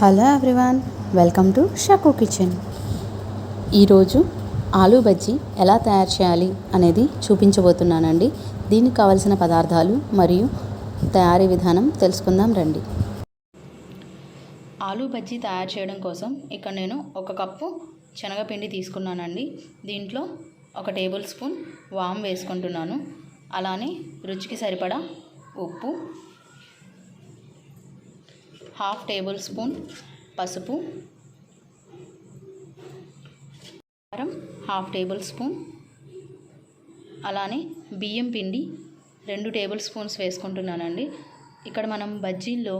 Hello everyone, welcome to Shaku kitchen. ఈరోజు ఆలూ బజ్జీ ఎలా తయారు చేయాలి అనేది చూపించబోతున్నానండి. దీనికి కావలసిన పదార్థాలు మరియు తయారీ విధానం తెలుసుకుందాం రండి. ఆలూ బజ్జీ తయారు చేయడం కోసం ఇక్కడ నేను 1 కప్పు శనగపిండి తీసుకున్నానండి. దీంట్లో 1 టేబుల్ స్పూన్ వామ్ వేసుకుంటున్నాను. అలానే రుచికి సరిపడా ఉప్పు, 1/2 టేబుల్ స్పూన్ పసుపు, కారం 1/2 టేబుల్ స్పూన్, అలానే బియ్యం పిండి 2 టేబుల్ స్పూన్స్ వేసుకుంటున్నానండి. ఇక్కడ మనం బజ్జీల్లో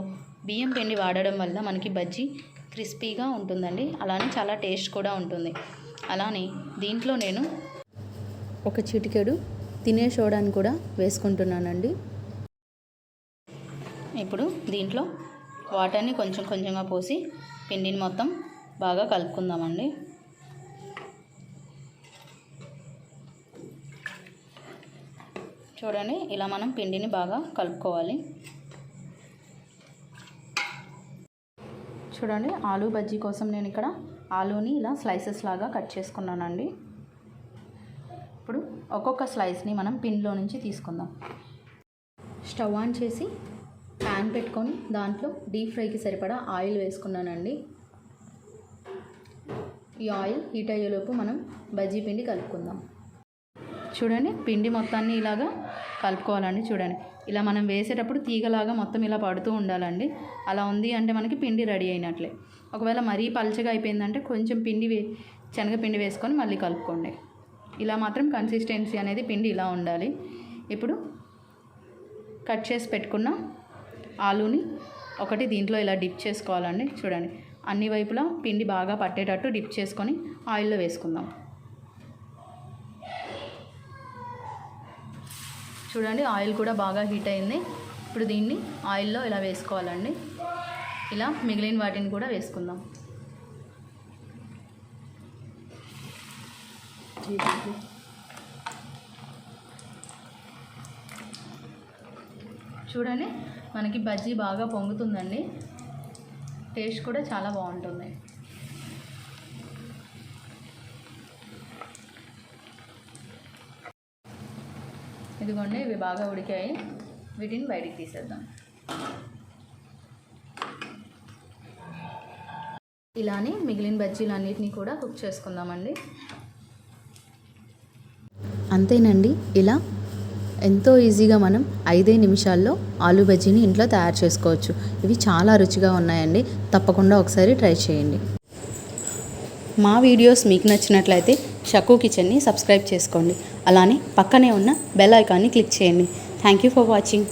బియ్యం పిండి వాడడం వల్ల మనకి బజ్జీ క్రిస్పీగా ఉంటుందండి. అలానే చాలా టేస్ట్ కూడా ఉంటుంది. అలానే దీంట్లో నేను 1 చిటికెడు తినే సోడాని కూడా వేసుకుంటున్నానండి. ఇప్పుడు దీంట్లో వాటర్ని కొంచెం కొంచెంగా పోసి పిండిని మొత్తం బాగా కలుపుకుందామండి. చూడండి, ఇలా మనం పిండిని బాగా కలుపుకోవాలి. చూడండి, ఆలూ బజ్జీ కోసం నేను ఇక్కడ ఆలూని ఇలా స్లైసెస్ లాగా కట్ చేసుకున్నానండి. ఇప్పుడు ఒక్కొక్క స్లైస్ని మనం పిండిలో నుంచి తీసుకుందాం. స్టవ్ ఆన్ చేసి ప్యాన్ పెట్టుకొని దాంట్లో డీప్ ఫ్రైకి సరిపడా ఆయిల్ వేసుకున్నానండి. ఈ ఆయిల్ హీట్ అయ్యేలోపు మనం బజ్జీ పిండి కలుపుకుందాం. చూడండి, పిండి మొత్తాన్ని ఇలాగా కలుపుకోవాలండి. చూడండి, ఇలా మనం వేసేటప్పుడు తీగలాగా మొత్తం ఇలా పడుతూ ఉండాలండి. అలా ఉంది అంటే మనకి పిండి రెడీ అయినట్లే. ఒకవేళ మరీ పలుచగా అయిపోయిందంటే కొంచెం శనగపిండి వేసుకొని మళ్ళీ కలుపుకోండి. ఇలా మాత్రం కన్సిస్టెన్సీ అనేది పిండి ఇలా ఉండాలి. ఇప్పుడు కట్ చేసి పెట్టుకున్న ఆలూని ఒకటి దీంట్లో ఇలా డిప్ చేసుకోవాలండి. చూడండి, అన్ని వైపులా పిండి బాగా పట్టేటట్టు డిప్ చేసుకొని ఆయిల్లో వేసుకుందాం. చూడండి, ఆయిల్ కూడా బాగా హీట్ అయింది. ఇప్పుడు దీన్ని ఆయిల్లో ఇలా వేసుకోవాలండి. ఇలా మిగిలిన వాటిని కూడా వేసుకుందాం. చూడండి, మనకి బజ్జీ బాగా పొంగుతుందండి. టేస్ట్ కూడా చాలా బాగుంటుంది. ఇదిగోండి, ఇవి బాగా ఉడికాయి. వీటిని బయటికి తీసేద్దాం. ఇలానే మిగిలిన బజ్జీలు అన్నిటినీ కూడా కుక్ చేసుకుందామండి. అంతేనండి, ఇలా ఎంతో ఈజీగా మనం 5 నిమిషాల్లో ఆలూ బజ్జీని ఇంట్లో తయారు చేసుకోవచ్చు. ఇవి చాలా రుచిగా ఉన్నాయండి. తప్పకుండా ఒకసారి ట్రై చేయండి. మా వీడియోస్ మీకు నచ్చినట్లయితే షకు కిచెన్ని సబ్స్క్రైబ్ చేసుకోండి. అలానే పక్కనే ఉన్న బెల్ ఐకాన్ని క్లిక్ చేయండి. Thank you for watching.